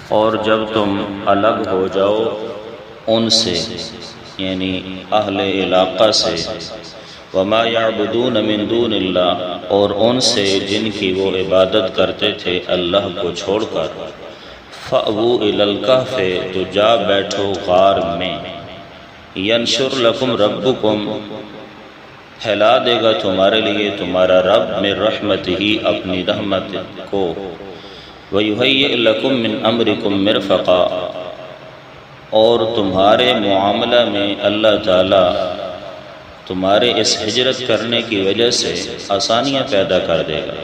اور جب تم الگ ہو جاؤ ان سے یعنی اہل علاقہ سے، وما یعبدون من دون اللہ، اور ان سے جن کی وہ عبادت کرتے تھے اللہ کو چھوڑ کر، فأووا الی الکہف، تو جا بیٹھو غار میں، ینشر لکم ربکم، پھیلا دے گا تمہارے لیے تمہارا رب، من رحمتہ، اپنی رحمت کو، وَيُهَيِّئْ لَكُم مِّنْ أَمْرِكُم مِّرْفَقًا، اور تمہارے معاملہ میں اللہ تعالیٰ تمہارے اس ہجرت کرنے کی وجہ سے آسانیاں پیدا کر دے گا۔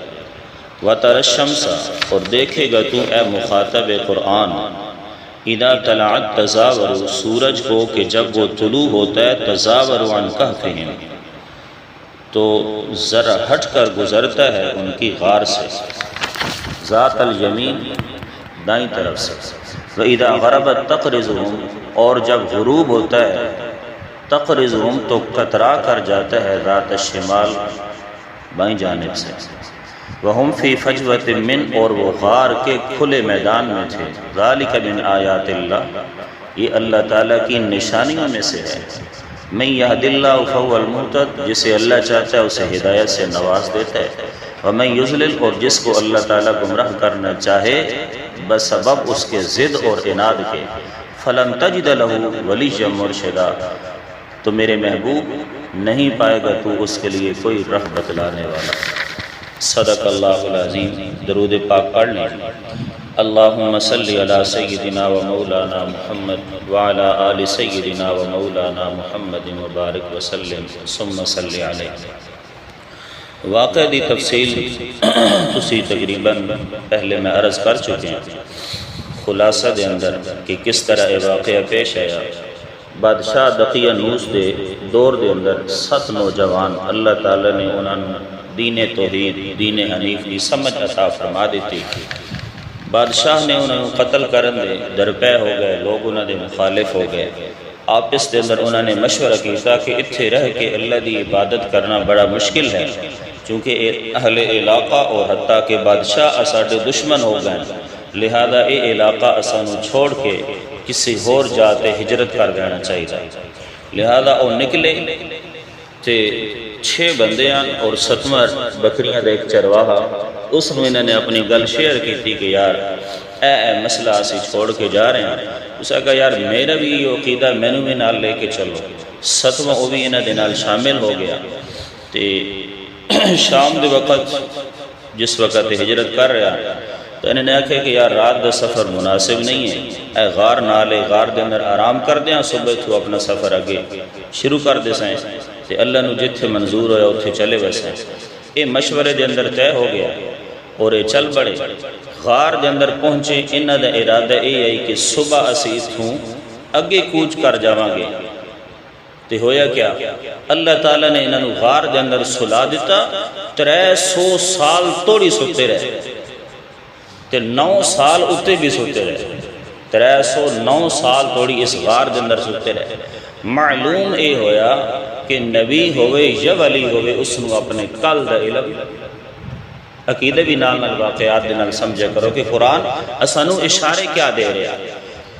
وَتَرَى الشَّمْسَ، اور دیکھے گا تو اے مخاطب قرآن، اِذَا طَلَعَتْ تَزَاوَرُ، سورج کو کہ جب وہ طلوع ہوتا ہے، تَزَاوَرُ عَنْ كَهْفِهِمْ، تو ذرا ہٹ کر گزرتا ہے ان کی غار سے، ذات الیمین، دائیں طرف سے، وَإِذَا غَرَبَتْ تَقْرِضُهُمْ، اور جب غروب ہوتا ہے، تقرضهم، تو کترا کر جاتا ہے، ذات الشمال، بائیں جانب سے، وَهُمْ فِي فَجْوَةٍ مِّنْ، اور وہ غار کے کھلے میدان میں تھے، ذَلِكَ مِنْ آیَاتِ اللَّهِ، یہ اللہ تعالیٰ کی نشانیوں میں سے ہے، مَن يَهْدِ اللَّهُ فَهُوَ الْمُهْتَدِ، جسے اللہ چاہتا ہے اسے ہدایت سے نواز دیتا ہے، وَمَن يُضْلِلْ، اور جس کو اللہ تعالیٰ گمراہ کرنا چاہے بسبب اس کے ضد اور عناد کے، فَلَن تَجِدَ لَهُ وَلِيًّا مُرْشِدًا، تو میرے محبوب نہیں پائے گا تو اس کے لیے کوئی راہ بتلانے والا۔ صدق اللہ العظیم۔ درود پاک پڑھ لیں۔ اللہم صلی علی سیدنا و مولانا محمد وعلی آل سیدنا و مولانا محمد مبارک وسلم، ثم صلی علیہ۔ واقعہ دی تفصیل تسی تقریباً پہلے میں عرض کر چکے ہیں، خلاصہ دے اندر کہ کس طرح یہ واقعہ پیش آیا۔ بادشاہ دقیانوس دے دور دے اندر 7 نوجوان اللہ تعالیٰ نے انہوں دین توحید، دین حنیف کی سمجھ عطا فرما دیتی، بادشاہ نے انہوں قتل کرن دے درپے ہو گئے، لوگ انہوں دے مخالف ہو گئے، آپس دے اندر انہوں نے مشورہ کیتا کہ اتھے رہ کے اللہ دی عبادت کرنا بڑا مشکل ہے، چونکہ اہل علاقہ اور حتیٰ کہ بادشاہ اساڈے دشمن ہو گئے، لہذا اے علاقہ اسانو چھوڑ کے کسی اور جاتے ہجرت کر دینا چاہیے۔ لہذا وہ نکلے تے 6 بندیاں اور 7 بکریاں دے ایک چرواہا، اس میں انہوں نے اپنی گل شیئر کی تھی کہ یار اے مسئلہ اسی چھوڑ کے جا رہے ہیں۔ اس نے کہا یار میرا بھی یہ عقیدہ مینوں بھی نال لے کے چلو۔ 7واں وہ بھی انہوں دے نال شامل ہو گیا تے شام دے وقت جس وقت ہجرت کر رہا تو انہوں نے کہا کہ یار رات دا سفر مناسب نہیں ہے، اے غار نالے غار دے اندر آرام کر دیاں، صبح تو اپنا سفر آگے شروع کر دے سائیں تے اللہ نو جتھے منظور ہویا اتھے چلے ویسے۔ یہ مشورے دے اندر طے ہو گیا اور یہ چل بڑے، غار دے اندر پہنچے، انہاں دا ارادہ یہ ہے کہ صبح اسی اتھوں اگے کوچ کر جاواں گے۔ تے ہویا کیا، اللہ تعالیٰ نے انہاں نو غار دے اندر سلا دیتا، 300 سال توڑی سوتے رہے تے 9 سال اتے بھی سوتے رہے، 309 سال توڑی اس غار دے اندر سوتے رہے۔ معلوم اے ہویا کہ نبی ہوئے یا ولی ہوئے اس نو اپنے کل دا علم، عقیدہ بھی نال واقعات دے نال سمجھے کرو کہ قرآن اسانو اشارے کیا دے رہا۔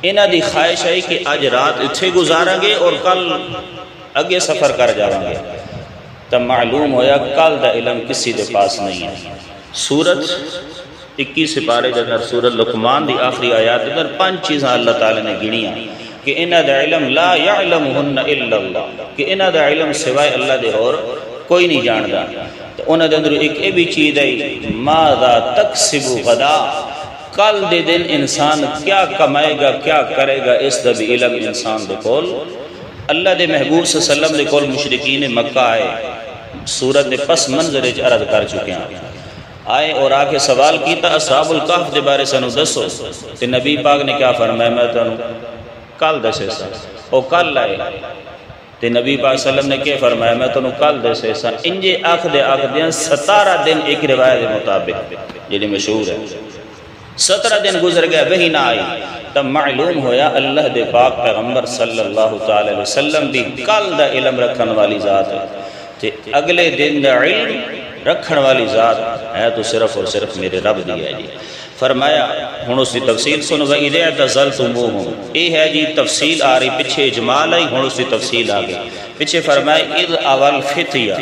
انہاں دی خواہش ہے کہ آج رات اتھے گزاریں گے اور کل اگے سفر کر جاؤں گے، تب معلوم ہویا کل دا علم کسی دے پاس نہیں ہے۔ سورت 21 سپارے جنر سورت لقمان دی آخری آیات در 5 چیزاں اللہ تعالیٰ نے گنیاں کہ انہاں دا علم لا یعلمہن الا اللہ، کہ انہاں دا علم سوائے اللہ دے اور کوئی نہیں جاندا۔ تو انہاں دے اندر ایک اے بھی چیز ہے ماذا تکسب غدا، کل دے دن انسان کیا کمائے گا کیا کرے گا، اس دا بھی علم انسان دے کول۔ اللہ دے محبوب صلی اللہ علیہ وسلم دے کول مشرکین مکہ آئے، سورت دے پس منظر عرض کر چکے ہیں، آئے اور آ کے سوال کیتا اصحاب الکہف دے بارے سنو دسو، تے نبی پاک نے کیا فرمایا میں تنو کل دسے سا، او کل آئے تے نبی پاک صلی اللہ علیہ وسلم نے کیا فرمایا میں تنو کل دسے سا۔ انجے آخ دیاں 17 دن ایک روایت مطابق جنہی مشہور ہے، 17 دن گزر گیا وہی نہ آئی، تب معلوم ہویا اللہ دے پاک پیغمبر صلی اللہ تعالی وسلم بھی کل دا علم رکھن والی ذات ہے تے اگلے دن دا علم رکھن والی ذات ہے تو صرف اور صرف میرے رب دی ہے جی۔ فرمایا ہن اس کی تفصیل سن وَإِذَا اعْتَزَلْتُمُوهُمْ، یہ ہے جی تفصیل آ رہی، پیچھے اجمال آئی، ہن اس کی تفصیل آ گئی۔ پیچھے فرمایا اِذْ أَوَى الْفِتْيَةُ،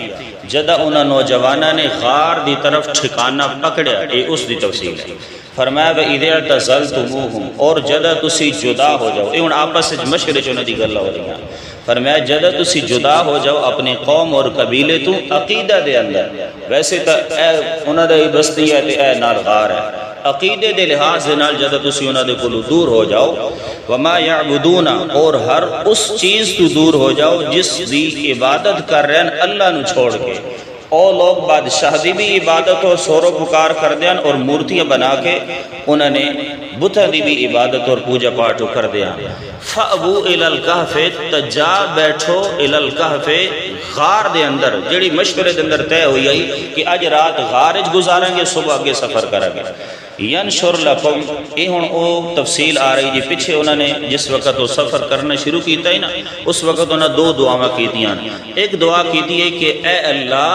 جدہ انہاں نوجوانہ نے غار دی طرف ٹھکانہ پکڑیا، یہ اس دی تفصیل ہے۔ فرمایا وَإِذَا اعْتَزَلْتُمُوهُمْ، اور جدہ تسی جدا ہو جاؤ، یہ ہن آپس وچ مشورے چ انہاں دی گلاں ہو رہی ہیں۔ فرمایا جدہ تسی جدا ہو جاؤ اپنے قوم اور قبیلے تو عقیدہ دے اندر، ویسے تا اے انہاں دی بستی ہے تے اے نال غار ہے، عقیدے دے لحاظ دے نال جدہ تسی انہاں دے کولوں دور ہو جاؤ، وما یعبدون، اور ہر اس چیز تو دور ہو جاؤ جس دی عبادت کر رہے ہیں اللہ نو چھوڑ کے۔ او لوگ بادشاہ دی بھی عبادت اور سورو پکار کر دیاں اور مورتیاں بنا کے انہوں نے بتہ دی بھی عبادت اور پوجا پاٹو کر دیاں۔ فَأْبُوا إِلَى الْكَهْفِ، تجا بیٹھو إِلَى الْكَهْفِ، غار دے اندر، جڑی مشورے دے اندر طے ہوئی آئی کہ آج رات غارج گزاریں گے، صبح آگے سفر کریں گے۔ ینشر لکم، یہ ہن او تفصیل آ رہی جی، پیچھے انہوں نے جس وقت وہ سفر کرنا شروع کیتا ہی نا، اس وقت انہوں نے دو دعاواں کیتیاں۔ ایک دعا کیتی ہے کہ اے اللہ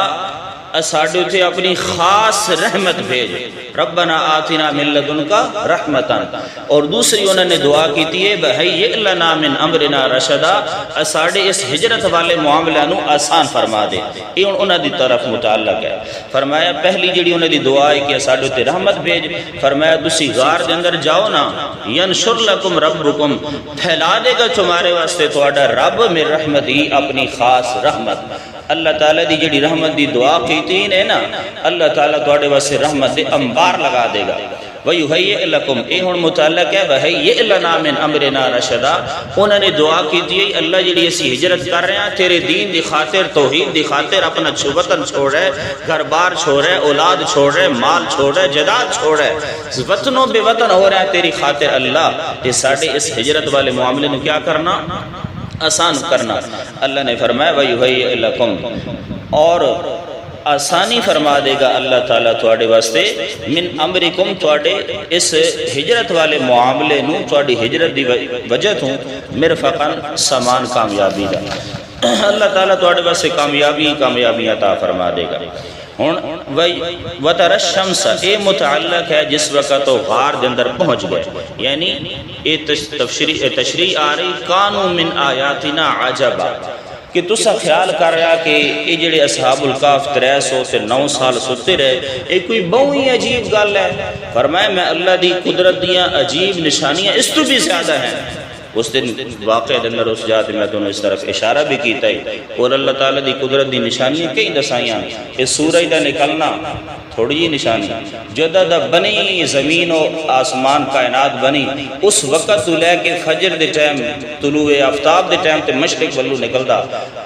اساڈے تے اپنی خاص رحمت بھیج، ربنا آتنا من لدنکا رحمتاً، اور دوسری انہوں نے دعا کیتی ہے بہیئ لنا من امرنا رشدا، اساڈے اس ہجرت والے معاملہ نو آسان فرما دے، یہ انہوں دی طرف متعلق ہے۔ فرمایا پہلی جڑی انہوں دی دعا ہے کہ اساڈے تے رحمت بھیج، فرمایا تسی غار دے اندر جاؤ نا، ینشر لکم ربکم، پھیلا دے گا تمہارے واسطے تہاڈا رب من رحمتی، اپنی خاص رحمت۔ اللہ تعالیٰ دی جڑی رحمت دی دعا کیتی ہے نا، اللہ تعالیٰ تواڈے واسطے رحمت دے انبار لگا دے گا۔ وَيُهَيِّئْ لَكُمْ، اے ہن متعلق ہے وَهَيِّئْ لَنَا مِنْ أَمْرِنَا رَشَدًا، انہوں نے دعا کیتی ہے اللہ جڑی اسی ہجرت کر رہے ہیں تیرے دین دی خاطر، توحید دی خاطر، اپنا وطن چھوڑ رہے، گھر بار چھوڑ رہے، اولاد چھوڑ رہے، مال چھوڑ رہے، جداد چھوڑ رہے، وطنوں بے وطن ہو رہا ہے تیری خاطر اللہ، یہ ساڑھے اس ہجرت والے معاملے نے کیا کرنا؟ آسان کرنا۔ اللہ نے فرمایا وَيُهَيِّئْ لَكُمْ، اور آسانی فرما دے گا اللہ تعالیٰ تواڈے واسطے، من امرکم، تواڈے اس ہجرت والے معاملے نو، تواڈی ہجرت دی وجہ تو مرفقاً سامان کامیابی دا، اللہ تعالیٰ تواڈے واسطے کامیابی عطا فرما دے گا۔ وَتَرَى الشَّمْسَ، اے متعلق ہے جس وقت وہ غار دے اندر پہنچ گئے، یعنی یہ تشریح آ رہی کانوا من آیاتنا عجبا، کہ تسا خیال کر رہا کہ یہ جڑے اصحاب الکہف 309 سال ستے رہے، یہ کوئی بہت ہی عجیب گل ہے۔ فرمایا میں اللہ دی قدرت دیاں عجیب نشانیاں اس تو بھی زیادہ ہیں۔ اس دن واقع دے اندر اس جات میں تو اس طرف اشارہ بھی کیتا ہے، اور اللہ تعالیٰ دی قدرت دی نشانیاں کئی دسائیاں، اس سورج دا نکلنا تھوڑی جی نشانی، جدہ دا بنی زمین و آسمان کائنات بنی، اس وقت تو لے کے فجر دے ٹائم، طلوع آفتاب دے ٹائم تے مشرق والو نکلدا،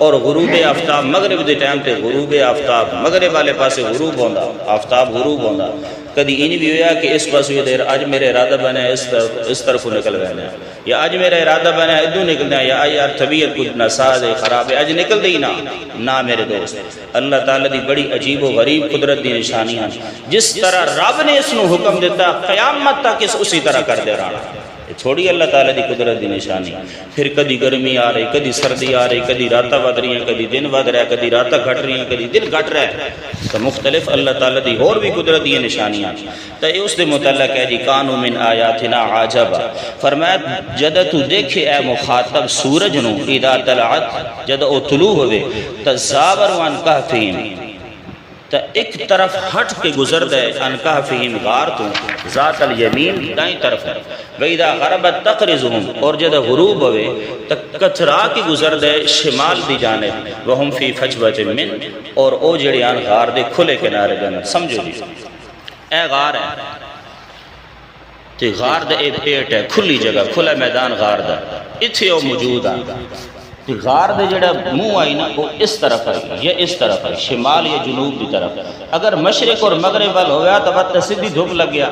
اور غروب آفتاب مغرب دے ٹائم تے غروب آفتاب مغرب والے پاسے غروب ہوندا، آفتاب غروب ہوندا۔ کدی انج بھی ہویا کہ اس پاس ہوئی دیر اج میرے ارادہ بنا اس طرف نکل گئے، یا اج میرا ارادہ بنا ادھو نکلنا، یا یار طبیعت کچھ ناساز ہے، خراب ہے، اج نکل دی نہ میرے دوست۔ اللہ تعالیٰ دی بڑی عجیب و غریب قدرت دی نشانیاں، جس طرح رب نے اس نو حکم دیتا قیامت تک اس اسی طرح کر دے رہا، چھوڑی اللہ تعالیٰ دی قدرت دی نشانی۔ پھر کدی گرمی آ رہی، کدی سردی آ رہی، کدی راتہ ود رہی ہیں، کدی دن ود رہا ہے، کدی راتہ گھٹ رہی ہیں، کدی دن گھٹ رہا ہے، تو مختلف اللہ تعالیٰ دی اور بھی قدرت دی نشانیاں۔ تو یہ اس دے متعلق ہے جی کانوا من آیاتنا عجبا۔ فرمایا جدہ تو دیکھے اے مخاطب سورج نو، اذا طلعت، جدہ او طلوع ہوئے، تزاور عن کہفہم، تا ایک طرف ہٹ کے گزر دے ان کہفہم غار تو، ذات الیمین دائیں طرف ہے، وَإِذَا غَرَبَتْ تَقْرِضُهُمْ، اور جدہ غروب ہوئے تا کترا کی گزر دے شمال دی جانب، وَهُمْ فِي فَجْوَةٍ مِّن، اور او جڑیان غار دے کھلے کنارے دن۔ سمجھو جی اے غار ہے تے غار دے اے پیٹ ہے، کھلی جگہ، کھلا میدان غار دا، اتھے او موجود آ، غار دے جڑا منہ آئی نا وہ اس طرف آئی یا اس طرف آئی، شمال یا جنوب دی طرف۔ اگر مشرق اور مغرب وال ہویا تو بات سیدھی دھوپ لگ گیا،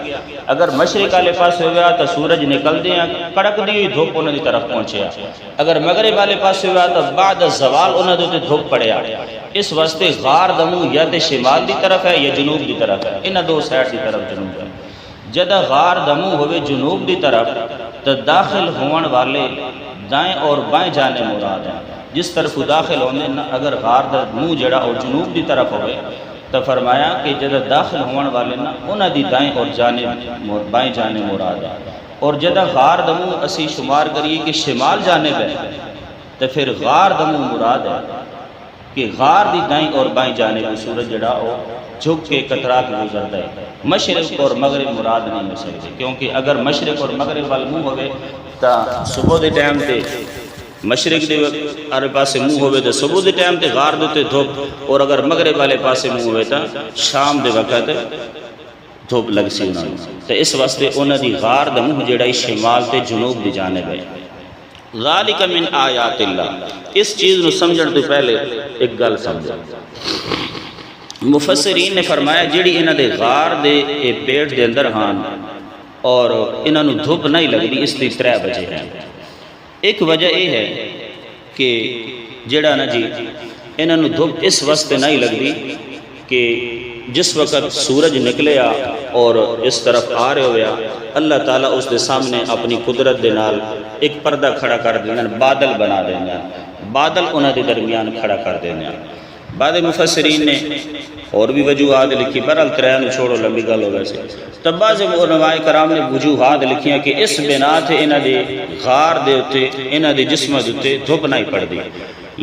اگر مشرق والے پاس ہویا تو سورج نکل دیا کڑک دی ہوئی دھوپ انہوں دی طرف پہنچیا، اگر مغرب والے پاس ہویا تو بعد زوال انہوں دے دھوپ پڑیا۔ اس واسطے غار دا منہ یا تے شمال دی طرف ہے یا جنوب دی طرف ہے، انہاں دو سائڈ دی طرف جنوب ہے۔ جدہ غار دا منہ ہوئے جنوب دی طرف تو داخل ہون والے دائیں اور بائیں جانے مراد ہیں، جس طرف داخل ہونے اگر غار دا منہ جڑا اور جنوب دی طرف ہوئے تو فرمایا کہ جدہ داخل ہونے والے نا انہاں دی دائیں اور جانب بائیں جانب مراد ہے، اور جدہ غار دمو اسی شمار کریے کہ شمال جانب ہے تو پھر غار دمو مراد ہے کہ غار دی دائیں اور بائیں جانب سورج جڑا ہو جھک کے قطرات گزرتا ہے۔ مشرق اور مغرب مراد نہیں ہو سکتے، کیونکہ اگر مشرق اور مغرب وال منہ ہوئے تو صبح دے ٹائم تے مشرق دے آرے پاسے منہ ہوئے تو صبح دے ٹائم تے غار دوتے دھوپ، اور اگر مغرب والے پاسے منہ ہوئے تو شام دے وقت دھوپ لگ سی انہوں نے، تو اس واسطے انہوں دی غار دا منہ جڑا شمال تے جنوب دی جانب ہے۔ ذالک من آیات اللہ، اس چیز نو سمجھن تو پہلے ایک گل سمجھا۔ مفسرین نے فرمایا جڑی انہاں دے غار دے پیٹ دے اندر ہان اور انہاں نو دھوپ نہیں لگدی، اس دی 3 وجہ ہیں۔ ایک وجہ یہ ہے کہ جڑا نا جی انہاں نو دھوپ اس واسطے نہیں لگدی کہ جس وقت سورج نکلیا اور اس طرف آ رہے ہویا اللہ تعالیٰ اس دے سامنے اپنی قدرت دے نال ایک پردہ کھڑا کر دینا، بادل بنا دینا، بادل انہاں دے درمیان کھڑا کر دینا۔ بعد مفسرین نے اور بھی وجوہات لکھی، برحال 3 چھوڑو لمبی گل ہو گئے سے، تب بعض علماء کرام نے وجوہات لکھیاں کہ اس بنا تھے انہاں دے غار دے اتے انہاں دے جسم دے اتے دھوپ نہیں پڑ دی،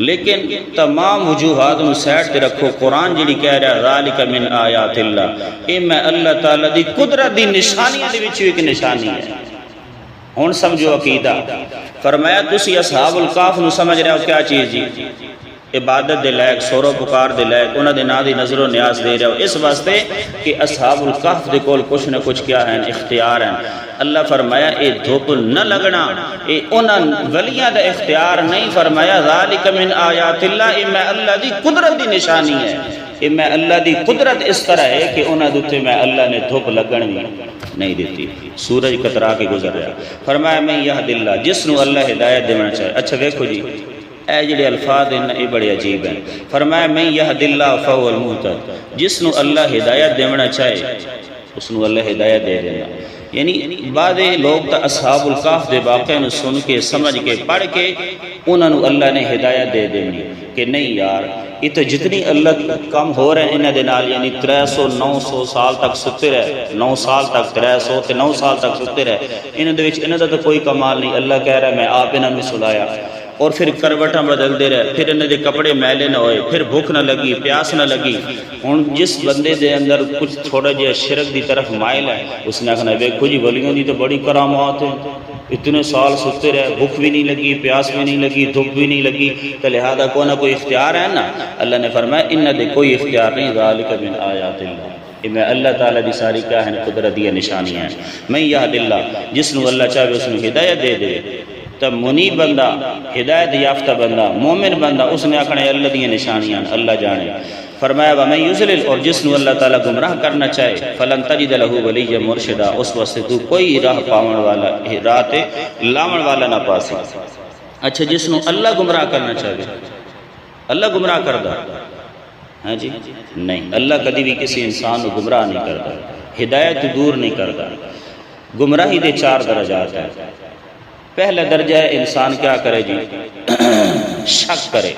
لیکن تمام وجوہات نو سیٹ تے رکھو، قرآن جڑی کہہ رہا ذالک من آیات اللہ، اے میں اللہ تعالیٰ دی قدرت دی نشانیاں دے وچوں ایک نشانی ہے۔ ہن سمجھو عقیدہ، فرمایا تسی اصحاب الکہف نو سمجھ رہے ہو کیا چیز جی؟ عبادت دے لائق، سورو پکار دے لائق، انہاں دے نا دی نظر و نیاز دے رہے ہو، اس واسطے کہ اصحاب الکہف دے کول کچھ نہ کچھ کیا ہیں، اختیار ہیں۔ اللہ فرمایا اے دھوپ نہ لگنا اے انہاں ولیاں دا اختیار نہیں، فرمایا ذالک من آیات اللہ، اے میں اللہ دی قدرت دی نشانی ہے، اے میں اللہ دی قدرت اس طرح ہے کہ انہاں دوتے میں اللہ نے دھوپ لگن نہیں دیتی۔ سورج کترا کے گزر رہا، فرمایا میں یہد اللہ، جس نو اللہ ہدایت دینا چاہے۔ اچھا ویکھو جی اے جڑے الفاظ ہیں یہ بڑے عجیب ہیں، فرمایا میں یہد اللہ فہو المہتد، جس نو اللہ ہدایت دینا چاہے اس نو اللہ ہدایت دے دینا۔ یعنی بعد لوگ تا اصحاب الکہف دے واقعے نو سن کے سمجھ کے پڑھ کے انہوں نے اللہ نے ہدایت دے دینی کہ نہیں یار یہ تو جتنی اللہ کم ہو رہے ہیں انہوں دے نال، یعنی 300-900 سال تک ستے رہے، 9 سال تک 300 تے 9 سال تک ستے رہے، انہوں دا تو کوئی کمال نہیں۔ اللہ کہہ رہا ہے میں آپ انہوں نے سلایا، اور پھر کروٹاں بدل دے رہے، پھر انہوں دے کپڑے میلے نہ ہوئے، پھر بھوک نہ لگی، پیاس نہ لگی۔ ہن جس بندے دے اندر کچھ تھوڑا جہا شرک دی طرف مائل ہے، اس نے کہنا ویکھو جی ولیوں دی تو بڑی کرامات ہیں، اتنے سال ستے رہے، بھوک بھی نہیں لگی، پیاس بھی نہیں لگی، دھوپ بھی نہیں لگی، تو لہذا کوئی نہ کوئی اختیار ہے نا۔ اللہ نے فرمایا انہاں دے کوئی اختیار نہیں، ذالک من آیات اللہ، میں اللہ تعالیٰ دی ساری کیا ہے قدرت دی نشانیاں ہیں۔ میں یہد اللہ، جس نو اللہ چاہے اس نو ہدایت دے دے، تب منیب بندہ، ہدایت یافتہ بندہ، مومن بندہ، اس نے آکھنا اللہ دی نشانیاں اللہ جانے۔ فرمایا وَمَن يُضْلِلْ، اور جس نو اللہ تعالیٰ گمراہ کرنا چاہے، فَلَن تَجِدَ لَهُ وَلِيًّا مُرْشِدًا، اس واسطے تو کوئی راہ پاون والا، راہ تے لاون والا نہ پاسی۔ اچھا جس نو اللہ گمراہ کرنا چاہے، اللہ گمراہ کردہ ہاں جی نہیں، اللہ کبھی بھی کسی انسان کو گمراہ نہیں کرتا، ہدایت دور نہیں کرتا۔ گمراہی دے 4 درجات ہیں۔ پہلا درجہ ہے انسان کیا کرے جی، شک کرے،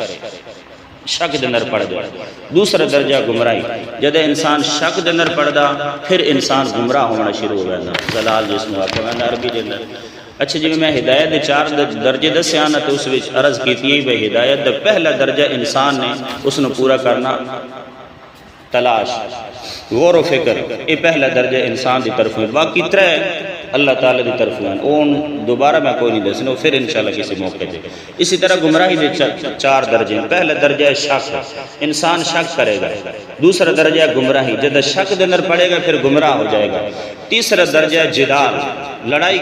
شک دے اندر پڑ جائے۔ دوسرا درجہ گمراہی، جب انسان شک دے اندر پڑدا پھر انسان گمراہ ہونا شروع ہو جاتا، ضلال جس میں آتا ہے عربی دے اندر۔ اچھا جی میں ہدایت دے 4 درجے دسیا نا، تو اس وچ عرض کیتی ہے بھئی ہدایت دا پہلا درجہ انسان نے اس نے پورا کرنا، تلاش، غور و فکر، یہ پہلا درجہ انسان دی طرف ہے۔ باقی 3 اللہ تعالیٰ دی طرف ہیں، اون دوبارہ میں کوئی نہیں دسنا، پھر انشاءاللہ کسی موقع دے۔ اسی طرح گمراہی دے 4 درجے ہیں۔ پہلا درجہ ہے شک، انسان شک کرے گا۔ دوسرا درجہ ہے گمراہی، جب شک دے اندر پڑے گا پھر گمراہ ہو جائے گا۔ تیسرا درجہ ہے جدال، لڑائی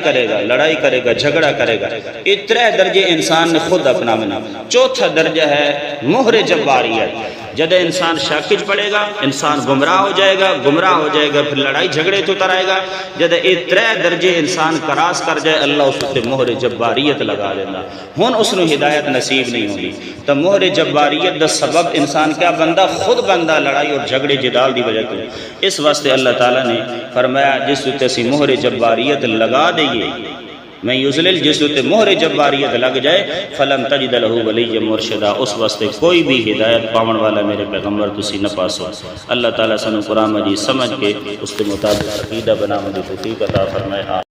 کرے گا، جھگڑا کرے گا۔ یہ 3 درجے انسان نے خود اپنا بنا۔ چوتھا درجہ ہے مہر جباریت، جب انسان شک پڑے گا انسان گمراہ ہو جائے گا، پھر لڑائی جھگڑے تو اتر آئے گا۔ جب یہ 3 درجے انسان کراس کر جائے اللہ اس سے مہر جباریت لگا دینا، ہن اس نے ہدایت نصیب نہیں ہوگی۔ تو مہر جباریت دا سبب انسان کیا بندہ خود بندہ لڑائی اور جھگڑے جدال دی وجہ تو۔ اس واسطے اللہ تعالیٰ نے فرمایا جس تے اسی مہر جباریت لگا دئیے میں یزلل جس تے مہر جباریت لگ جائے فلن تجد لہ ولی مرشدہ، اس واسطے کوئی بھی ہدایت پاون والا میرے پیغمبر تسی نہ پاسو۔ اللہ تعالیٰ سنو قرآن مجید سمجھ کے اس کے مطابق عقیدہ بنانے کی توفیق عطا فرمائے۔